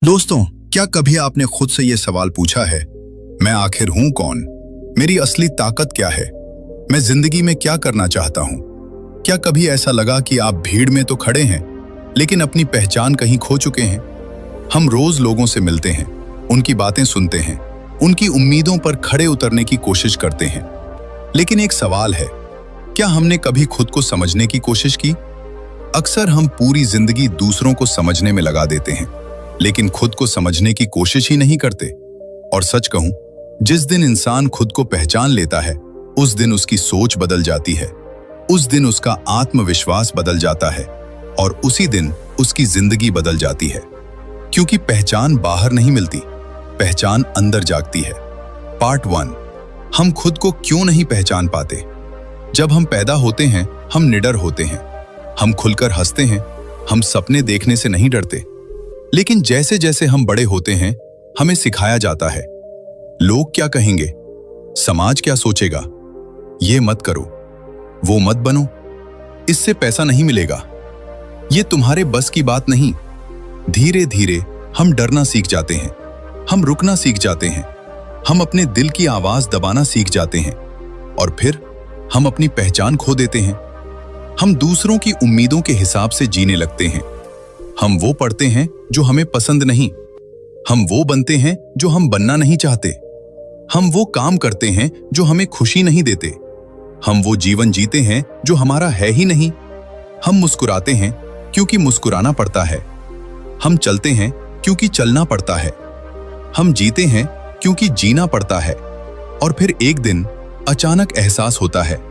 दोस्तों, क्या कभी आपने खुद से ये सवाल पूछा है, मैं आखिर हूं कौन? मेरी असली ताकत क्या है? मैं जिंदगी में क्या करना चाहता हूं? क्या कभी ऐसा लगा कि आप भीड़ में तो खड़े हैं, लेकिन अपनी पहचान कहीं खो चुके हैं? हम रोज लोगों से मिलते हैं, उनकी बातें सुनते हैं, उनकी उम्मीदों पर खड़े उतरने की कोशिश करते हैं। लेकिन एक सवाल है, क्या हमने कभी खुद को समझने की कोशिश की? अक्सर हम पूरी जिंदगी दूसरों को समझने में लगा देते हैं, लेकिन खुद को समझने की कोशिश ही नहीं करते। और सच कहूं, जिस दिन इंसान खुद को पहचान लेता है, उस दिन उसकी सोच बदल जाती है, उस दिन उसका आत्मविश्वास बदल जाता है और उसी दिन उसकी जिंदगी बदल जाती है। क्योंकि पहचान बाहर नहीं मिलती, पहचान अंदर जागती है। पार्ट 1, हम खुद को क्यों नहीं पहचान पाते? जब हम पैदा होते हैं, हम निडर होते हैं, हम खुलकर हंसते हैं, हम सपने देखने से नहीं डरते। लेकिन जैसे जैसे हम बड़े होते हैं, हमें सिखाया जाता है, लोग क्या कहेंगे, समाज क्या सोचेगा, ये मत करो, वो मत बनो, इससे पैसा नहीं मिलेगा, ये तुम्हारे बस की बात नहीं। धीरे धीरे हम डरना सीख जाते हैं, हम रुकना सीख जाते हैं, हम अपने दिल की आवाज दबाना सीख जाते हैं और फिर हम अपनी पहचान खो देते हैं। हम दूसरों की उम्मीदों के हिसाब से जीने लगते हैं। हम वो पढ़ते हैं जो हमें पसंद नहीं, हम वो बनते हैं जो हम बनना नहीं चाहते, हम वो काम करते हैं जो हमें खुशी नहीं देते, हम वो जीवन जीते हैं जो हमारा है ही नहीं। हम मुस्कुराते हैं क्योंकि मुस्कुराना पड़ता है, हम चलते हैं क्योंकि चलना पड़ता है, हम जीते हैं क्योंकि जीना पड़ता है। और फिर एक दिन अचानक एहसास होता है,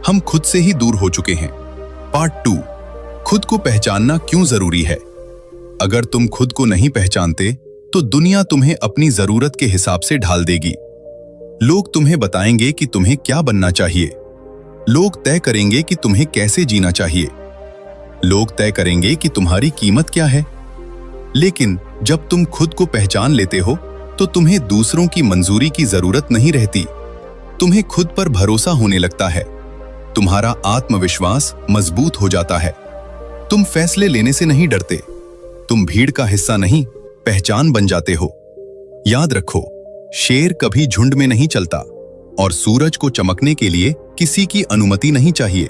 हम खुद से ही दूर हो चुके हैं। पार्ट 2, खुद को पहचानना क्यों जरूरी है? अगर तुम खुद को नहीं पहचानते तो दुनिया तुम्हें अपनी जरूरत के हिसाब से ढाल देगी। लोग तुम्हें बताएंगे कि तुम्हें क्या बनना चाहिए, लोग तय करेंगे कि तुम्हें कैसे जीना चाहिए, लोग तय करेंगे कि तुम्हारी कीमत क्या है। लेकिन जब तुम खुद को पहचान लेते हो तो तुम्हें दूसरों की मंजूरी की जरूरत नहीं रहती, तुम्हें खुद पर भरोसा होने लगता है, तुम्हारा आत्मविश्वास मजबूत हो जाता है। तुम फैसले लेने से नहीं डरते, तुम भीड़ का हिस्सा नहीं, पहचान बन जाते हो। याद रखो, शेर कभी झुंड में नहीं चलता और सूरज को चमकने के लिए किसी की अनुमति नहीं चाहिए।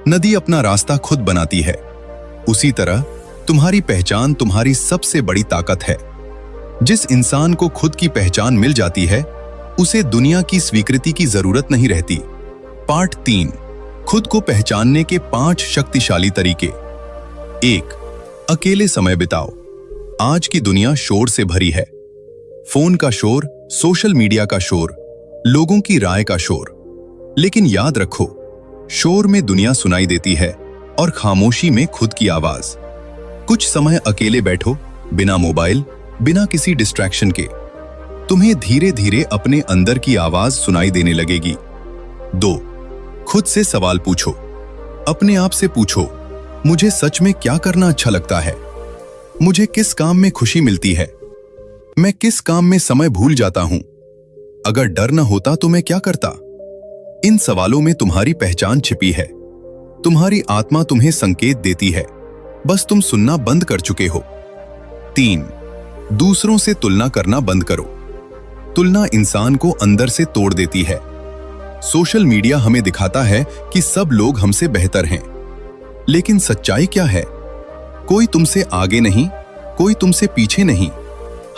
नदी अपना रास्ता खुद बनाती है। उसी तरह तुम्हारी पहचान तुम्हारी सबसे बड़ी ताकत है। जिस इंसान को खुद की पहचान मिल जाती है, उसे दुनिया की स्वीकृति की जरूरत नहीं रहती। पार्ट 3, खुद को पहचानने के 5 शक्तिशाली तरीके। 1, अकेले समय बिताओ। आज की दुनिया शोर से भरी है, फोन का शोर, सोशल मीडिया का शोर, लोगों की राय का शोर। लेकिन याद रखो, शोर में दुनिया सुनाई देती है और खामोशी में खुद की आवाज। कुछ समय अकेले बैठो, बिना मोबाइल, बिना किसी डिस्ट्रैक्शन के। तुम्हें धीरे धीरे अपने अंदर की आवाज सुनाई देने लगेगी। 2, खुद से सवाल पूछो। अपने आप से पूछो, मुझे सच में क्या करना अच्छा लगता है? मुझे किस काम में खुशी मिलती है? मैं किस काम में समय भूल जाता हूं? अगर डर न होता तो मैं क्या करता? इन सवालों में तुम्हारी पहचान छिपी है। तुम्हारी आत्मा तुम्हें संकेत देती है, बस तुम सुनना बंद कर चुके हो। 3, दूसरों से तुलना करना बंद करो। तुलना इंसान को अंदर से तोड़ देती है। सोशल मीडिया हमें दिखाता है कि सब लोग हमसे बेहतर हैं, लेकिन सच्चाई क्या है? कोई तुमसे आगे नहीं, कोई तुमसे पीछे नहीं।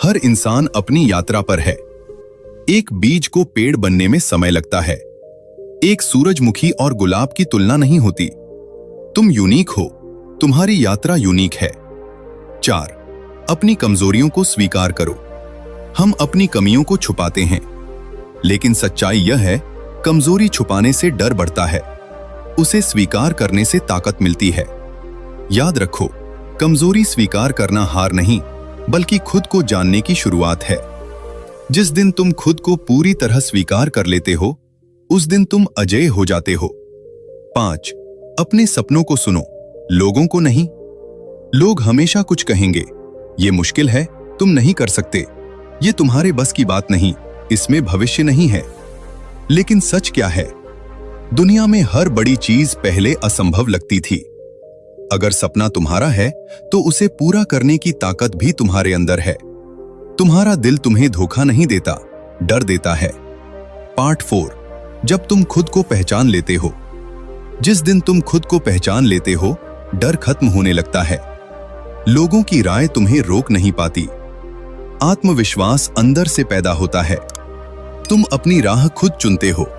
हर इंसान अपनी यात्रा पर है। एक बीज को पेड़ बनने में समय लगता है। एक सूरजमुखी और गुलाब की तुलना नहीं होती। तुम यूनिक हो, तुम्हारी यात्रा यूनिक है। 4, अपनी कमजोरियों को स्वीकार करो। हम अपनी कमियों को छुपाते हैं, लेकिन सच्चाई यह है, कमजोरी छुपाने से डर बढ़ता है, उसे स्वीकार करने से ताकत मिलती है। याद रखो, कमजोरी स्वीकार करना हार नहीं, बल्कि खुद को जानने की शुरुआत है। जिस दिन तुम खुद को पूरी तरह स्वीकार कर लेते हो, उस दिन तुम अजेय हो जाते हो। 5, अपने सपनों को सुनो, लोगों को नहीं। लोग हमेशा कुछ कहेंगे, ये मुश्किल है, तुम नहीं कर सकते, ये तुम्हारे बस की बात नहीं, इसमें भविष्य नहीं है। लेकिन सच क्या है? दुनिया में हर बड़ी चीज पहले असंभव लगती थी। अगर सपना तुम्हारा है तो उसे पूरा करने की ताकत भी तुम्हारे अंदर है। तुम्हारा दिल तुम्हें धोखा नहीं देता, डर देता है। पार्ट 4। जब तुम खुद को पहचान लेते हो। जिस दिन तुम खुद को पहचान लेते हो, डर खत्म होने लगता है। लोगों की राय तुम्हें रोक नहीं पाती। आत्मविश्वास अंदर से पैदा होता है। तुम अपनी राह खुद चुनते हो।